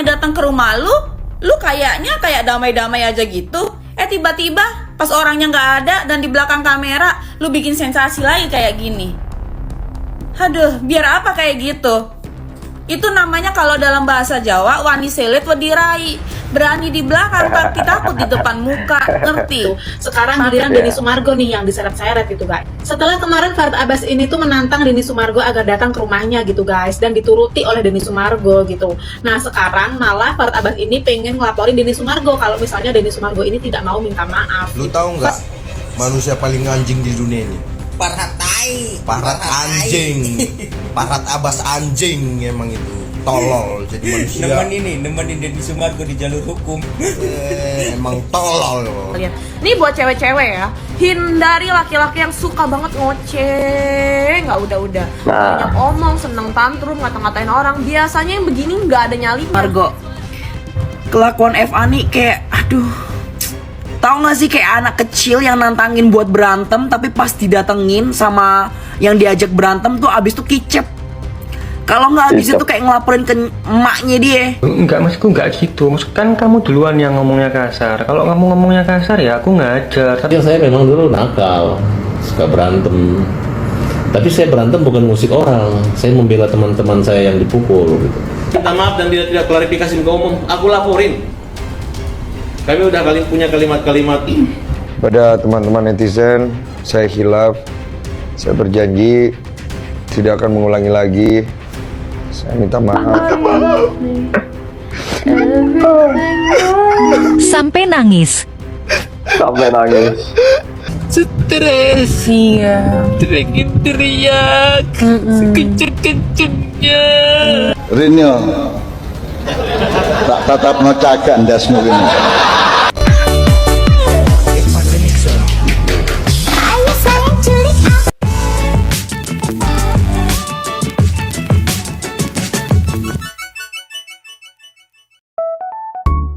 datang ke rumah lu kayaknya kayak damai-damai aja gitu. Tiba-tiba pas orangnya nggak ada dan di belakang kamera lu bikin sensasi lagi kayak gini. Aduh, biar apa kayak gitu? Itu namanya kalau dalam bahasa Jawa wani selit wedirai. Berani di belakang tapi takut di depan muka, ngerti? Sekarang giliran Denny Sumargo nih yang diseret-seret gitu guys. Setelah kemarin Farhat Abbas ini tuh menantang Denny Sumargo agar datang ke rumahnya gitu guys, dan dituruti oleh Denny Sumargo gitu. Nah sekarang malah Farhat Abbas ini pengen ngelaporin Denny Sumargo kalau misalnya Denny Sumargo ini tidak mau minta maaf. Lu tahu nggak manusia paling anjing di dunia ini? Farhat tai. Farhat anjing. Farhat Abbas anjing emang itu. Tolol jadi manusia. Nemenin Denny Sumargo di jalur hukum. Emang tolol. Ini buat cewek-cewek ya, hindari laki-laki yang suka banget ngoceh, nggak udah banyak omong, seneng tantrum, ngata-ngatain orang. Biasanya yang begini nggak ada nyali. Margo, kelakuan Eva nih kayak, aduh, tahu nggak sih kayak anak kecil yang nantangin buat berantem, tapi pas didatengin sama yang diajak berantem tuh abis tuh kicep. Kalau nggak habis itu kayak ngelaporin ke emaknya dia. Enggak, maksudku enggak gitu. Maksud kan kamu duluan yang ngomongnya kasar. Kalau kamu ngomongnya kasar ya aku ngajar. Ya saya memang dulu nakal, suka berantem. Tapi saya berantem bukan musik orang. Saya membela teman-teman saya yang dipukul gitu. Minta maaf dan dia tidak klarifikasi ke umum, aku laporin. Kami udah punya kalimat-kalimat. Pada teman-teman netizen, saya khilaf. Saya berjanji tidak akan mengulangi lagi. Saya minta maaf. Sampai nangis. Sampai nangis. Stres ya, teriak sekencur-kencurnya. Rinyo, tak tatap ngocagak ndasmu ini.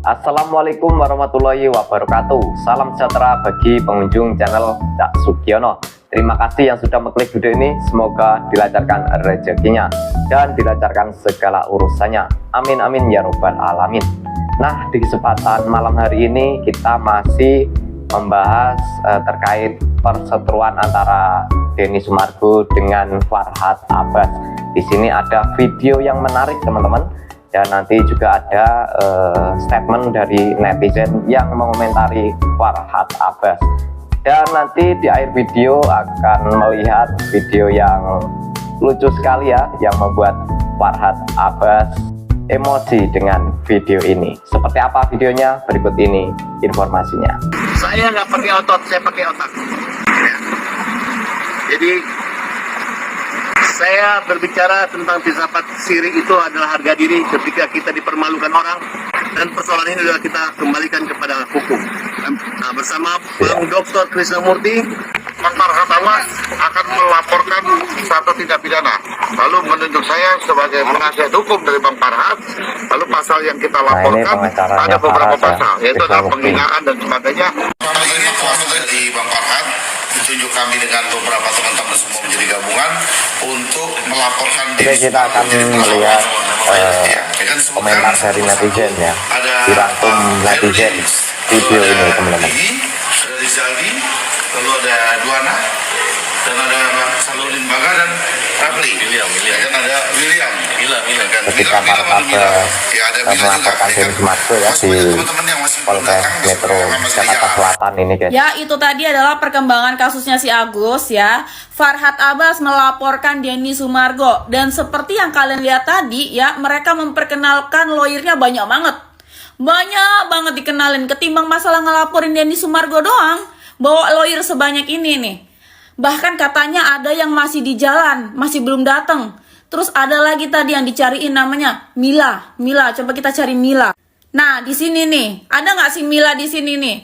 Assalamualaikum warahmatullahi wabarakatuh. Salam sejahtera bagi pengunjung channel Cak Sugiono. Terima kasih yang sudah mengklik video ini. Semoga dilancarkan rezekinya dan dilancarkan segala urusannya. Amin amin ya robbal alamin. Nah, di kesempatan malam hari ini kita masih membahas terkait perseteruan antara Denny Sumargo dengan Farhat Abbas. Di sini ada video yang menarik teman-teman. Dan nanti juga ada statement dari netizen yang mengomentari Farhat Abbas. Dan nanti di akhir video akan melihat video yang lucu sekali ya, yang membuat Farhat Abbas emosi dengan video ini. Seperti apa videonya? Berikut ini informasinya. Saya nggak pakai otot, saya pakai otak. Ya. Jadi saya berbicara tentang filsafat syirik itu adalah harga diri ketika kita dipermalukan orang, dan persoalan ini adalah kita kembalikan kepada hukum. Nah, bersama Bang Dr. Krisnamurti, Farhat Abbas akan melaporkan satu tindak pidana. Lalu menunjuk saya sebagai penasihat hukum dari Bang Farhat. Lalu pasal yang kita laporkan ada beberapa pasal, yaitu adalah penghinaan dan sebagainya. Ini kuasa dari Bang Farhat ditunjuk kami dengan beberapa teman-teman semua menjadi gabungan untuk melaporkan diri. Kita akan melihat komentar dari netizen ya, dirangkum netizen video ini teman-teman. Ada Rizaldi, lalu ada Duana, dan ada Saludin Baga dan Rafli. Dan ada William. Ketika Farhat melaporkan Denny Sumargo ya di Polres Metro Jakarta Selatan ini guys. Ya, itu tadi adalah perkembangan kasusnya si Agus ya. Farhat Abbas melaporkan Denny Sumargo, dan seperti yang kalian lihat tadi ya, mereka memperkenalkan lawyernya banyak banget. Banyak banget dikenalin, ketimbang masalah ngelaporin Denny Sumargo doang, bawa lawyer sebanyak ini nih. Bahkan katanya ada yang masih di jalan, masih belum datang. Terus ada lagi tadi yang dicariin namanya Mila. Coba kita cari Mila. Nah, di sini nih, ada nggak si Mila di sini nih?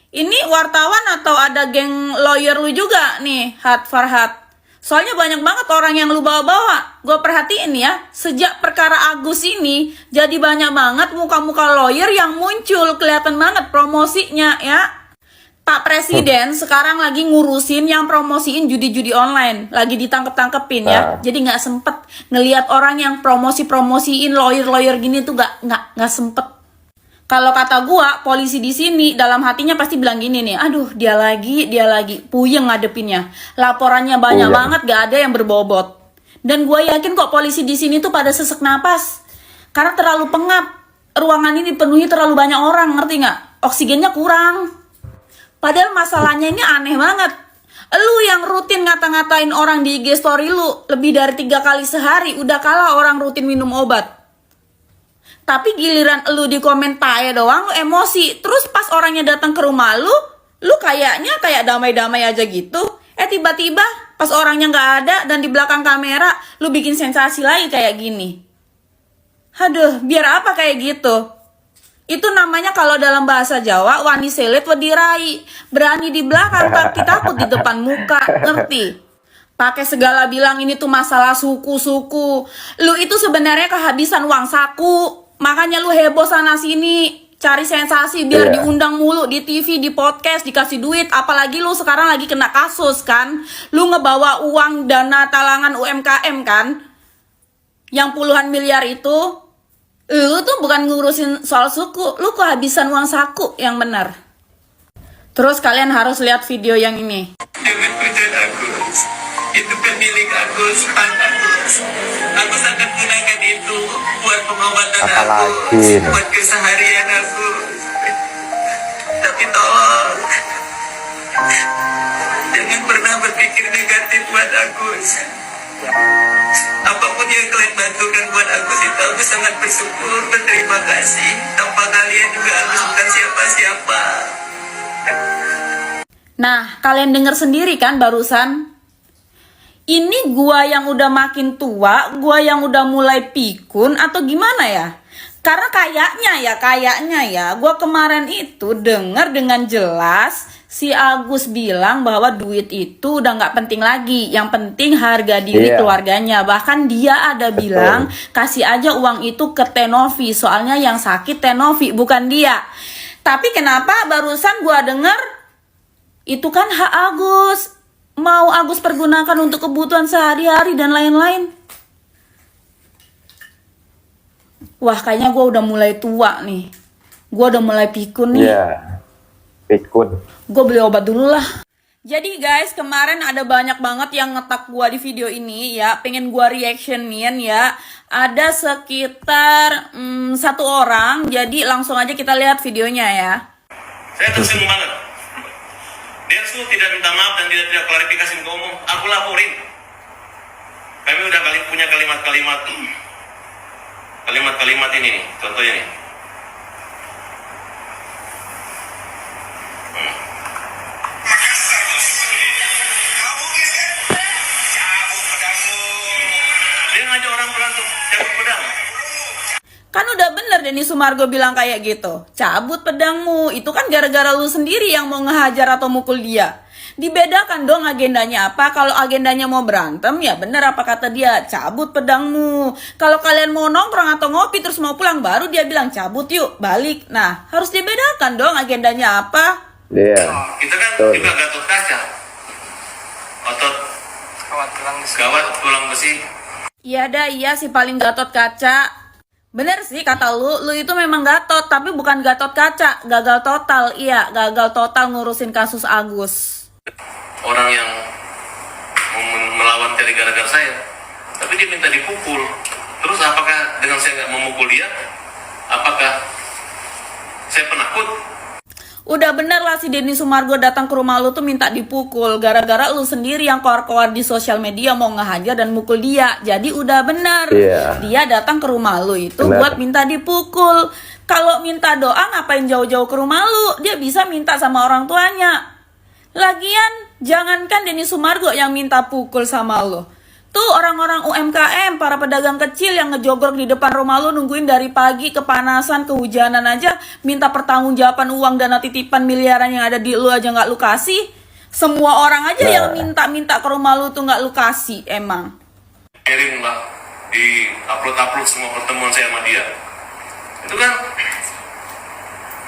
Ini wartawan atau ada geng lawyer lu juga nih, Farhat? Soalnya banyak banget orang yang lu bawa-bawa. Gue perhatiin ya, sejak perkara Agus ini, jadi banyak banget muka-muka lawyer yang muncul. Kelihatan banget promosinya ya. Pak Presiden sekarang lagi ngurusin yang promosiin judi-judi online, lagi ditangkep-tangkepin ya. Jadi nggak sempet ngelihat orang yang promosiin lawyer gini tuh nggak sempet. Kalau kata gua, polisi di sini dalam hatinya pasti bilang gini nih, aduh dia lagi puyeng ngadepinnya. Laporannya banyak banget, gak ada yang berbobot. Dan gua yakin kok polisi di sini tuh pada sesek napas, karena terlalu pengap. Ruangan ini dipenuhi terlalu banyak orang, ngerti nggak? Oksigennya kurang. Padahal masalahnya ini aneh banget. Lu yang rutin ngata-ngatain orang di IG story lu lebih dari 3 kali sehari, udah kalah orang rutin minum obat. Tapi giliran lu di komen tae doang, lu emosi. Terus pas orangnya datang ke rumah lu kayaknya kayak damai-damai aja gitu. Tiba-tiba pas orangnya nggak ada dan di belakang kamera, lu bikin sensasi lagi kayak gini. Aduh, biar apa kayak gitu? Itu namanya kalau dalam bahasa Jawa, wani selit wadirai. Berani di belakang tapi takut di depan muka, ngerti? Pakai segala bilang ini tuh masalah suku-suku. Lu itu sebenarnya kehabisan uang saku. Makanya lu heboh sana sini, cari sensasi biar diundang mulu di TV, di podcast, dikasih duit. Apalagi lu sekarang lagi kena kasus kan. Lu ngebawa uang dana talangan UMKM kan, yang puluhan miliar itu. Lu tuh bukan ngurusin soal suku, lu kehabisan uang saku yang benar. Terus kalian harus lihat video yang ini. Dengan tujuan Agus, itu pemilik Agus, Pak Agus. Agus akan gunakan itu buat pengobatan Agus, buat keseharian Agus. Tapi tolong, jangan pernah berpikir negatif buat Agus. Apapun yang kalian bantukan buat Agus itu, Agus sangat bersyukur, berterima kasih. Tanpa kalian juga Agus bukan siapa-siapa. Nah, kalian dengar sendiri kan barusan? Ini gua yang udah makin tua, gua yang udah mulai pikun atau gimana ya? Karena kayaknya ya, gua kemarin itu dengar dengan jelas si Agus bilang bahwa duit itu udah nggak penting lagi, yang penting harga diri keluarganya. Bahkan dia ada bilang kasih aja uang itu ke Tenovi, soalnya yang sakit Tenovi bukan dia. Tapi kenapa barusan gua dengar itu kan hak Agus, mau Agus pergunakan untuk kebutuhan sehari-hari dan lain-lain. Wah, kayaknya gue udah mulai tua nih. Gue udah mulai pikun nih. Pikun. Gue beli obat dulu lah. Jadi guys, kemarin ada banyak banget yang ngetak gue di video ini ya. Pengen gue reactionin ya. Ada sekitar 1 orang. Jadi langsung aja kita lihat videonya ya. Saya tersinggung banget. Densu tidak minta maaf dan tidak klarifikasi ke umum. Aku laporin. Kami udah punya kalimat-kalimat ini nih, contohnya nih. Dia ngajak orang berantem, cabut pedang. Kan udah bener Denny Sumargo bilang kayak gitu. Cabut pedangmu, itu kan gara-gara lu sendiri yang mau ngehajar atau mukul dia. Dibedakan dong agendanya apa. Kalau agendanya mau berantem, ya bener apa kata dia, cabut pedangmu. Kalau kalian mau nongkrong atau ngopi terus mau pulang, baru dia bilang cabut yuk, balik. Nah, harus dibedakan dong agendanya apa. Kita kan juga Gatot Kaca. Otot gawat tulang besi. Iya dah, iya sih paling Gatot Kaca. Bener sih kata lu itu memang Gatot, tapi bukan Gatot Kaca, gagal total. Iya, gagal total ngurusin kasus Agus. Orang yang melawan dari gara-gara saya, tapi dia minta dipukul. Terus apakah dengan saya nggak memukul dia, apakah saya penakut? Udah bener lah si Denny Sumargo datang ke rumah lu tuh minta dipukul, gara-gara lu sendiri yang keluar-keluar di sosial media mau ngehajar dan mukul dia. Jadi udah bener, dia datang ke rumah lu itu buat minta dipukul. Kalau minta doa ngapain jauh-jauh ke rumah lu? Dia bisa minta sama orang tuanya. Lagian, jangankan Denny Sumargo yang minta pukul sama lo. Tuh orang-orang UMKM, para pedagang kecil yang ngejogrok di depan rumah lo nungguin dari pagi, kepanasan, kehujanan aja, minta pertanggungjawaban uang dana titipan miliaran yang ada di lo aja nggak lu kasih. Semua orang aja yang minta-minta ke rumah lo tuh nggak lu kasih, emang. Kirimlah, di upload semua pertemuan saya sama dia. Itu kan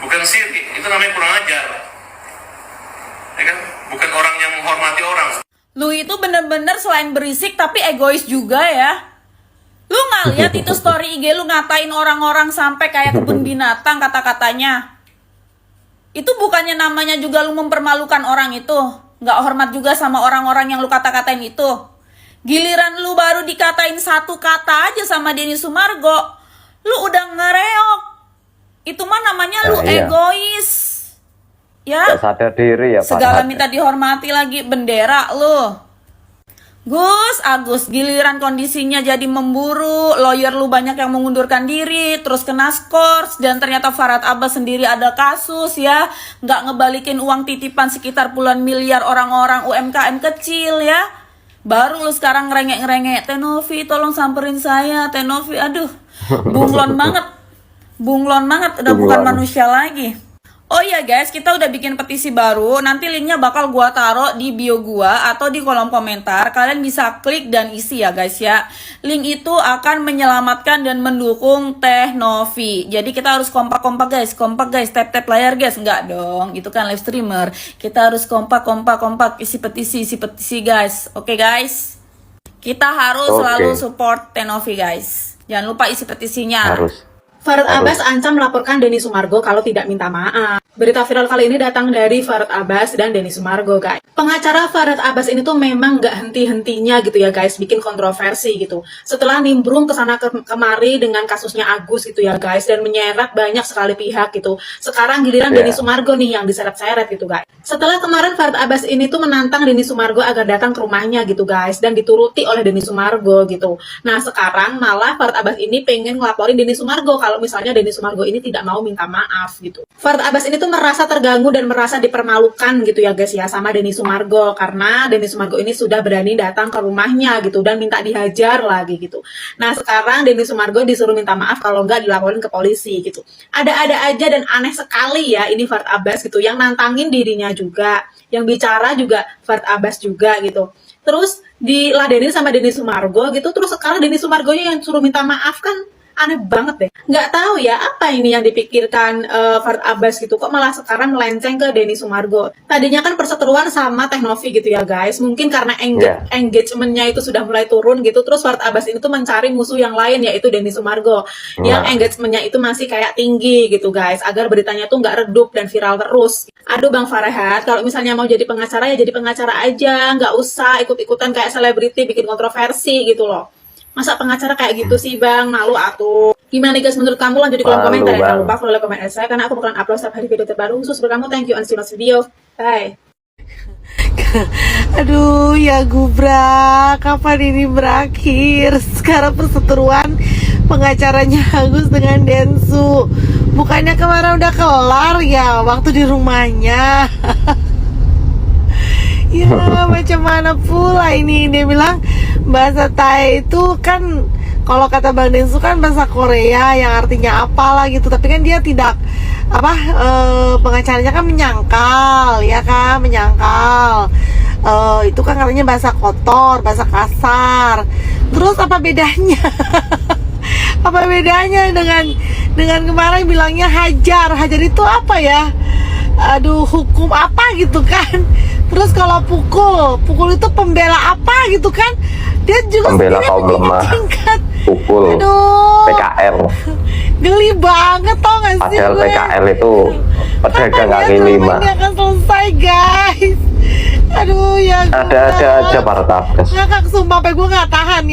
bukan siri, itu namanya kurang ajar. bukan orang yang menghormati orang. Lu itu bener-bener selain berisik tapi egois juga ya. Lu nggak lihat itu story IG lu ngatain orang-orang sampai kayak kebun binatang kata-katanya. Itu bukannya namanya juga lu mempermalukan orang itu. Nggak hormat juga sama orang-orang yang lu kata-katain itu. Giliran lu baru dikatain satu kata aja sama Denny Sumargo, lu udah ngereok. Itu mah namanya lu egois. Ya, Gak sadar diri ya Pak. segala minta dihormati lagi, bendera lu. Gus Agus, giliran kondisinya jadi memburu, lawyer lu banyak yang mengundurkan diri, terus kena skors, dan ternyata Farhad Abbas sendiri ada kasus ya, nggak ngebalikin uang titipan sekitar puluhan miliar orang-orang UMKM kecil ya. Baru lu sekarang ngerengek-ngerengek, Tenovi tolong samperin saya, Tenovi, aduh, bunglon banget, udah bukan manusia lagi. Oh iya guys, kita udah bikin petisi baru. Nanti linknya bakal gua taruh di bio gua atau di kolom komentar. Kalian bisa klik dan isi ya guys ya. Link itu akan menyelamatkan dan mendukung Teh Novi. Jadi kita harus kompak guys, tap layar guys. Enggak dong, itu kan live streamer. Kita harus kompak, isi petisi guys. Oke guys. Kita harus selalu support Teh Novi guys. Jangan lupa isi petisinya. Harus. Farhad Abbas ancam melaporkan Denny Sumargo kalau tidak minta maaf. Berita viral kali ini datang dari Farhad Abbas dan Denny Sumargo, guys. Pengacara Farhad Abbas ini tuh memang gak henti-hentinya gitu ya, guys, bikin kontroversi gitu. Setelah nimbrung kesana kemari dengan kasusnya Agus gitu ya, guys, dan menyeret banyak sekali pihak gitu. Sekarang giliran Denny Sumargo nih yang diseret-seret gitu, guys. Setelah kemarin Farhad Abbas ini tuh menantang Denny Sumargo agar datang ke rumahnya gitu, guys, dan dituruti oleh Denny Sumargo gitu. Nah, sekarang malah Farhad Abbas ini pengen ngelaporin Denny Sumargo kalau misalnya Denny Sumargo ini tidak mau minta maaf gitu. Farhad Abbas ini tuh merasa terganggu dan merasa dipermalukan gitu ya guys ya sama Denny Sumargo, karena Denny Sumargo ini sudah berani datang ke rumahnya gitu dan minta dihajar lagi gitu. Nah, sekarang Denny Sumargo disuruh minta maaf kalau nggak dilaporin ke polisi gitu. Ada-ada aja dan aneh sekali ya ini Farhad Abbas gitu, yang nantangin dirinya juga, yang bicara juga Farhad Abbas juga gitu. Terus diladenin sama Denny Sumargo gitu, terus sekarang Denny Sumargonya yang suruh minta maaf, kan aneh banget deh. Nggak tahu ya apa ini yang dipikirkan Farhad Abbas gitu, kok malah sekarang melenceng ke Denny Sumargo. Tadinya kan perseteruan sama Teh Novi gitu ya guys, mungkin karena engagementnya itu sudah mulai turun gitu, terus Farhad Abbas ini tuh mencari musuh yang lain yaitu Denny Sumargo, yang engagementnya itu masih kayak tinggi gitu guys, agar beritanya tuh nggak redup dan viral terus. Aduh Bang Farhad, kalau misalnya mau jadi pengacara ya jadi pengacara aja, nggak usah ikut-ikutan kayak selebriti bikin kontroversi gitu loh. Masa pengacara kayak gitu sih Bang, malu atuh. Gimana guys menurut kamu? Lanjut di kolom komentar ya. Jangan lupa follow komen saya karena aku bakalan upload setiap hari video terbaru khusus untuk kamu. Thank you and see you next video. Bye. Aduh ya Gubra, kapan ini berakhir? Sekarang perseteruan pengacaranya Agus dengan Densu. Bukannya kemarin udah kelar ya waktu di rumahnya. Ya macam mana pula ini, dia bilang bahasa Thai itu kan kalau kata Bang Densu kan bahasa Korea yang artinya apalah gitu, tapi kan dia tidak pengacaranya kan menyangkal ya kan, menyangkal itu kan katanya bahasa kotor, bahasa kasar. Terus apa bedanya? Apa bedanya dengan kemarin bilangnya hajar itu apa ya? Aduh, hukum apa gitu kan? Terus kalau pukul itu pembela apa gitu kan? Dia juga pembela kaum lemah, pukul. Aduh, PKL. Geli banget tau gak sih? Padahal PKL itu pedagang kaki lima. Ini akan selesai guys. Aduh ya. Ada aja Farhad Abbas. Ngakak sumpah, sampai gue nggak tahan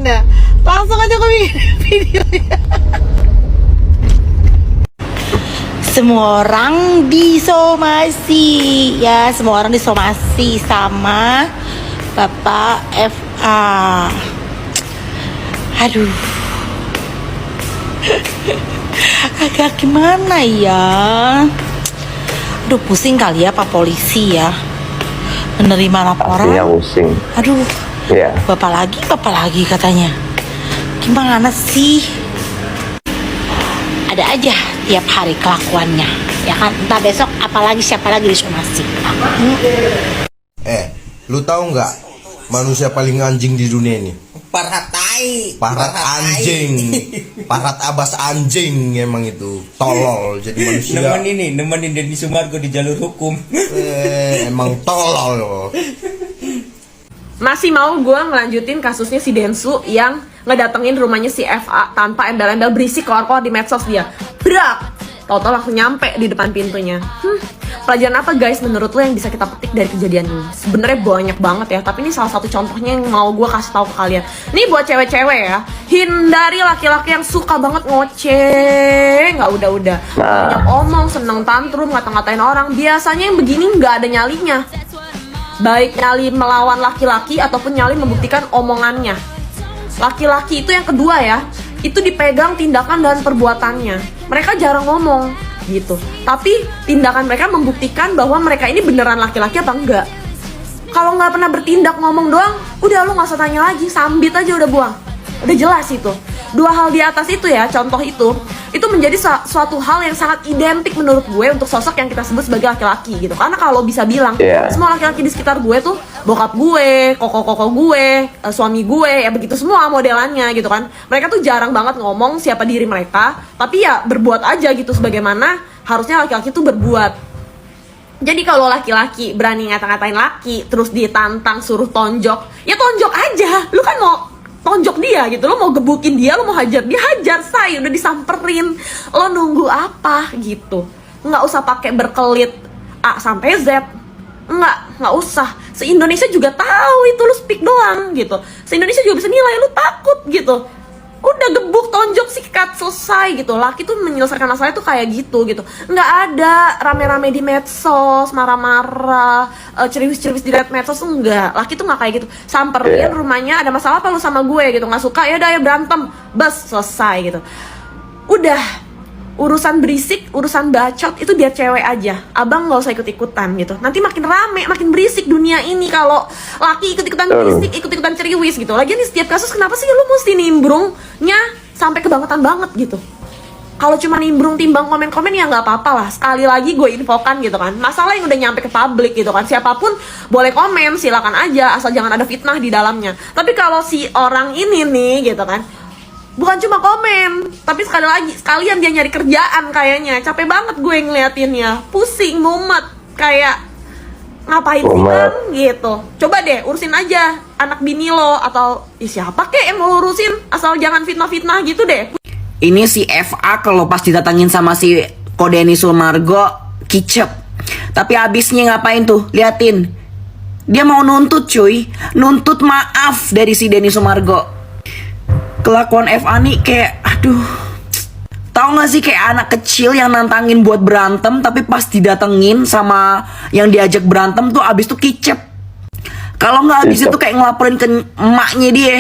ya, Langsung aja gue bikin videonya. Semua orang disomasi ya, semua orang disomasi sama Bapak FA. Aduh, agak gimana ya? Aduh, pusing kali ya Pak Polisi ya menerima laporan. Pastinya pusing. Aduh, Bapak lagi katanya. Gimana sih? Ada aja tiap hari kelakuannya ya kan, entah besok apalagi siapa lagi disomasi. Lu tahu nggak manusia paling anjing di dunia ini? Farhat tai. Farhat anjing. Farhat Abbas anjing emang itu. Tolol jadi manusia. Nemenin Denny Sumargo di jalur hukum. Emang tolol. Masih mau gue ngelanjutin kasusnya si Densu yang ngedatengin rumahnya si FA tanpa embel-embel berisik keluar-keluar di medsos dia. Brak! Tau-tau langsung nyampe di depan pintunya. Pelajaran apa guys menurut lo yang bisa kita petik dari kejadian ini? Sebenarnya banyak banget ya, tapi ini salah satu contohnya yang mau gue kasih tahu ke kalian. Ini buat cewek-cewek ya, hindari laki-laki yang suka banget ngoceh, nggak udah-udah, banyak omong, seneng tantrum, ngata-ngatain orang. Biasanya yang begini nggak ada nyalinya. Baik nyali melawan laki-laki ataupun nyali membuktikan omongannya. Laki-laki itu yang kedua ya, itu dipegang tindakan dan perbuatannya. Mereka jarang ngomong gitu, tapi tindakan mereka membuktikan bahwa mereka ini beneran laki-laki apa enggak. Kalau nggak pernah bertindak ngomong doang, udah lo nggak usah tanya lagi, sambit aja udah buang. Udah jelas itu. Dua hal di atas itu ya, contoh itu menjadi suatu hal yang sangat identik menurut gue untuk sosok yang kita sebut sebagai laki-laki gitu. Karena kalau bisa bilang, semua laki-laki di sekitar gue tuh bokap gue, koko-koko gue, suami gue, ya begitu semua modelannya gitu kan. Mereka tuh jarang banget ngomong siapa diri mereka, tapi ya berbuat aja gitu sebagaimana harusnya laki-laki tuh berbuat. Jadi kalau laki-laki berani ngata-ngatain laki, terus ditantang suruh tonjok, ya tonjok aja. Lu kan mau tonjok dia gitu, lo mau gebukin dia, lo mau hajar dia, hajar say, udah disamperin, lo nunggu apa gitu. Nggak usah pakai berkelit A sampai Z, nggak usah. Se-Indonesia juga tahu itu lo speak doang gitu, se-Indonesia juga bisa nilai lo takut gitu. Udah gebuk, tonjok, sikat, selesai gitu. Laki tuh menyelesaikan masalah itu kayak gitu. Nggak ada rame-rame di medsos, marah-marah, ceriwis-ceriwis di medsos, enggak. Laki tuh nggak kayak gitu. Samperin rumahnya, ada masalah apa lu sama gue gitu, nggak suka, ya udah ya berantem, bas, selesai gitu. Udah, urusan berisik, urusan bacot itu biar cewek aja. Abang nggak usah ikut-ikutan gitu. Nanti makin rame, makin berisik dunia ini kalau laki ikut-ikutan berisik, ikut-ikutan ceriwis gitu. Lagian di setiap kasus kenapa sih lu mesti nimbrungnya sampai kebangetan banget gitu? Kalau cuma nimbrung timbang komen-komen ya nggak apa-apa lah. Sekali lagi gue infokan gitu kan. Masalah yang udah nyampe ke publik gitu kan. Siapapun boleh komen, silakan aja, asal jangan ada fitnah di dalamnya. Tapi kalau si orang ini nih gitu kan, bukan cuma komen, tapi sekalian dia nyari kerjaan kayaknya. Capek banget gue ngeliatinnya, pusing, mumet, kayak ngapain sih kan gitu. Coba deh urusin aja anak bini lo atau siapa kek yang mau urusin, asal jangan fitnah-fitnah gitu deh. Ini si FA kalau pas didatangin sama si Denny Sumargo kicep. Tapi abisnya ngapain tuh? Liatin, dia mau nuntut cuy, nuntut maaf dari si Denny Sumargo. Kelakuan FA nih kayak, aduh, tahu nggak sih kayak anak kecil yang nantangin buat berantem, tapi pas didatengin sama yang diajak berantem tuh abis tuh kicep. Kalau nggak abis itu kayak ngelaporin ke emaknya dia.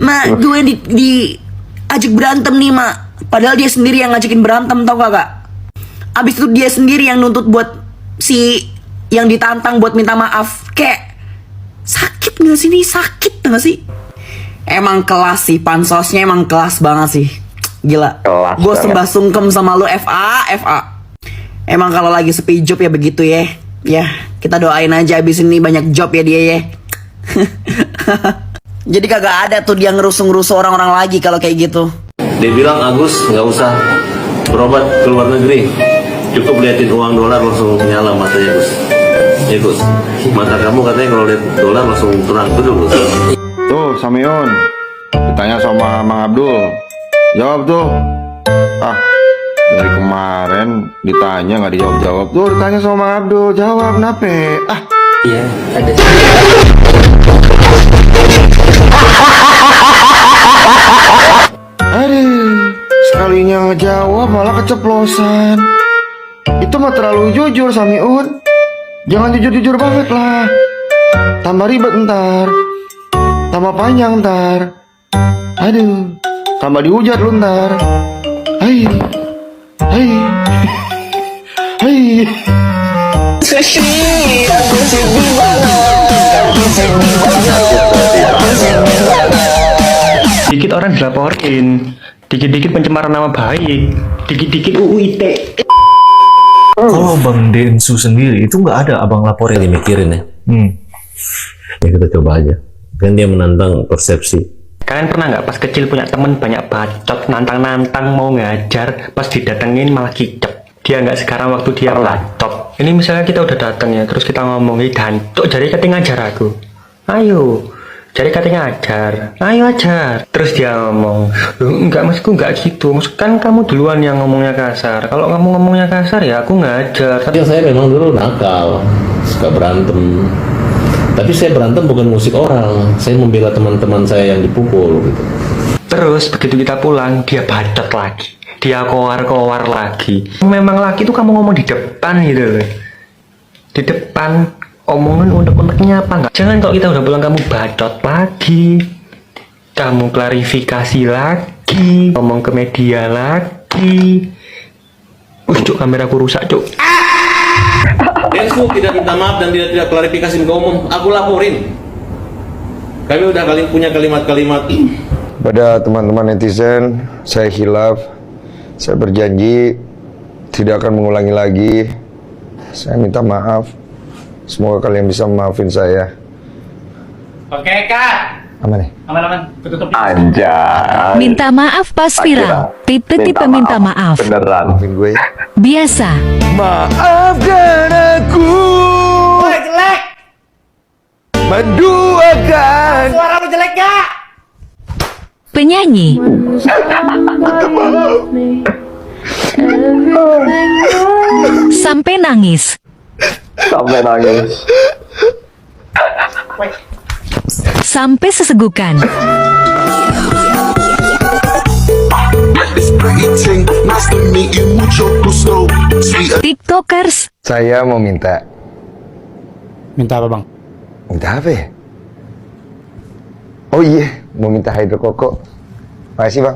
Nah, gue diajak berantem nih mak, padahal dia sendiri yang ngajakin berantem, tau gak? Abis itu dia sendiri yang nuntut buat si yang ditantang buat minta maaf. Kayak sakit nggak sih nih? Sakit nggak sih? Emang kelas sih, pansosnya emang kelas banget sih. Gila, gue sembah sungkem sama lu FA. Emang kalau lagi sepi job ya begitu ya. Ya, kita doain aja abis ini banyak job ya dia ya. Jadi kagak ada tuh dia ngerusuh-ngerusuh orang-orang lagi kalau kayak gitu. Dia bilang, Agus nggak usah berobat ke luar negeri, cukup liatin uang dolar langsung nyala matanya Gus. Ya Gus, mata kamu katanya kalau lihat dolar langsung terang betul Gus. Tuh, Samiun, ditanya sama Mang Abdul, jawab tuh. Ah, dari kemarin ditanya nggak dijawab-jawab. Tuh, ditanya sama Mang Abdul, jawab kenapa? Ah, Iya, ada. aduh, sekalinya ngejawab malah keceplosan. Itu mah terlalu jujur, Samiun. Jangan jujur-jujur banget lah. Tambah ribet ntar. Tambah panjang ntar. Aduh, tambah dihujat lu ntar. Hai. Dikit orang dilaporin, dikit-dikit pencemaran nama baik, dikit-dikit UU ITE. Kalau Bang Densu sendiri itu nggak ada abang laporin. Dimikirin ya. Ya kita coba aja. Kan dia menantang persepsi. Kalian pernah nggak pas kecil punya temen banyak bacot, nantang-nantang mau ngajar, pas didatengin malah kicep. Dia nggak sekarang waktu dia bacot. Ini misalnya kita udah dateng ya, terus kita ngomongin dantuk, jadi katanya ngajar aku. Ayo, jadi katanya ajar, ayo ajar. Terus dia ngomong, enggak maksudku enggak gitu, maksud kan kamu duluan yang ngomongnya kasar. Kalau kamu ngomongnya kasar ya aku ngajar. Ya saya memang dulu nakal, suka berantem. Tapi saya berantem bukan musik orang, saya membela teman-teman saya yang dipukul gitu. Terus begitu kita pulang, dia bacot lagi, dia kowar-kowar lagi. Memang laki tuh kamu ngomong di depan gitu loh, di depan omongan unek-uneknya apa enggak? Jangan kalau kita udah pulang kamu bacot lagi, kamu klarifikasi lagi, ngomong ke media lagi. Cuk, kameraku rusak cuk. Densu tidak minta maaf dan tidak klarifikasi ke umum, aku laporin. Kami udah punya kalimat-kalimat. Pada teman-teman netizen, saya hilaf. Saya berjanji tidak akan mengulangi lagi. Saya minta maaf. Semoga kalian bisa memaafin saya. Oke, Kak. Aman nih? Aman-aman. Tutup. Anjay. Minta maaf pas viral. Tipe-tipe minta maaf. Beneran. Maafin gue. Biasa. Maafkan aku. Woi, jelek. Menduakan. Suara lu jelek gak? Penyanyi. Sampai nangis. Sampai nangis. Sampai sesegukan. TikTokers. Saya mau minta. Minta apa, Bang? Minta apa ya? Oh iya, mau minta hidrokoko. Makasih, Bang.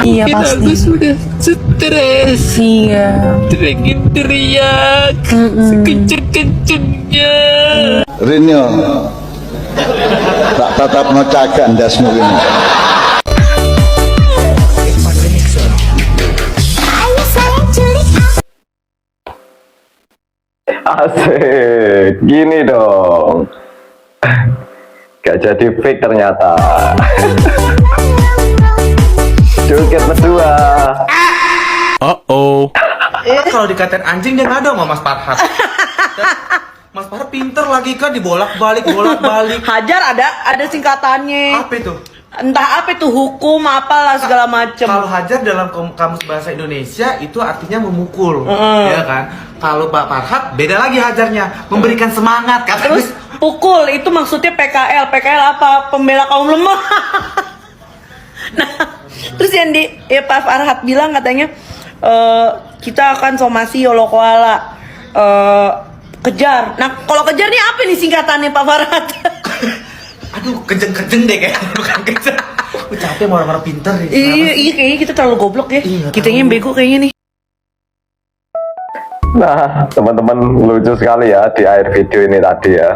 Iya pasti. Aku sudah stres. Iya. Teriak-teriak. Sekenceng-kencengnya. Rinyo, tak tatap ngocak andasmu ini. Asik, gini dong. Gak jadi fake ternyata. Joget berdua. Kalau dikatain anjing dia ngada sama Mas Farhat. Mas Farhat pinter lagi kan dibolak-balik. Hajar ada singkatannya. Apa itu? Entah apa itu hukum apalah segala macem. Kalau hajar dalam kamus bahasa Indonesia itu artinya memukul, ya kan? Kalau Pak Farhat beda lagi hajarnya, memberikan semangat. Terus pukul itu maksudnya PKL. PKL apa? Pembela kaum lemah. Nah, terus yang Pak Farhat bilang katanya kita akan somasi Yolo Koala kejar. Nah, kalau kejar nih apa nih singkatannya Pak Farhat? Aduh, kejeng-kejeng deh kayak bukan kejeng. Aku capek mau orang-orang pinter nih. Iya, kayaknya kita terlalu goblok ya. Kitanya yang bego kayaknya nih. Nah, teman-teman lucu sekali ya di akhir video ini tadi ya.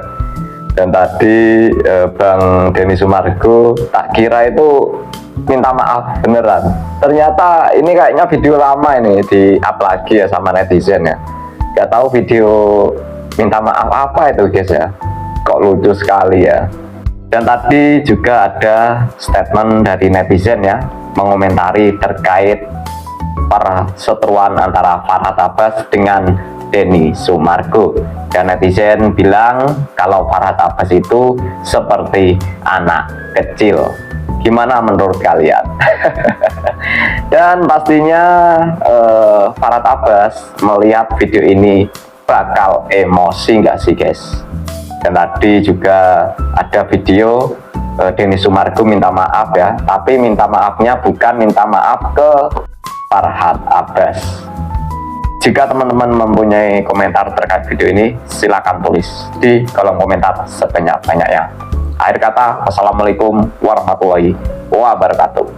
Dan tadi Bang Denny Sumargo tak kira itu minta maaf beneran. Ternyata ini kayaknya video lama ini di up lagi ya sama netizen ya. Gak tahu video minta maaf apa itu guys ya. Kok lucu sekali ya. Dan tadi juga ada statement dari netizen ya, mengomentari terkait perseteruan antara Farhat Abbas dengan Denny Sumargo. Dan netizen bilang kalau Farhat Abbas itu seperti anak kecil. Gimana menurut kalian? Dan pastinya Farhat Abbas melihat video ini bakal emosi nggak sih guys? Dan tadi juga ada video Denny Sumargo minta maaf ya, tapi minta maafnya bukan minta maaf ke Farhat Abbas. Jika teman-teman mempunyai komentar terkait video ini, silakan tulis di kolom komentar sebanyak-banyaknya. Akhir kata, wassalamualaikum warahmatullahi wabarakatuh.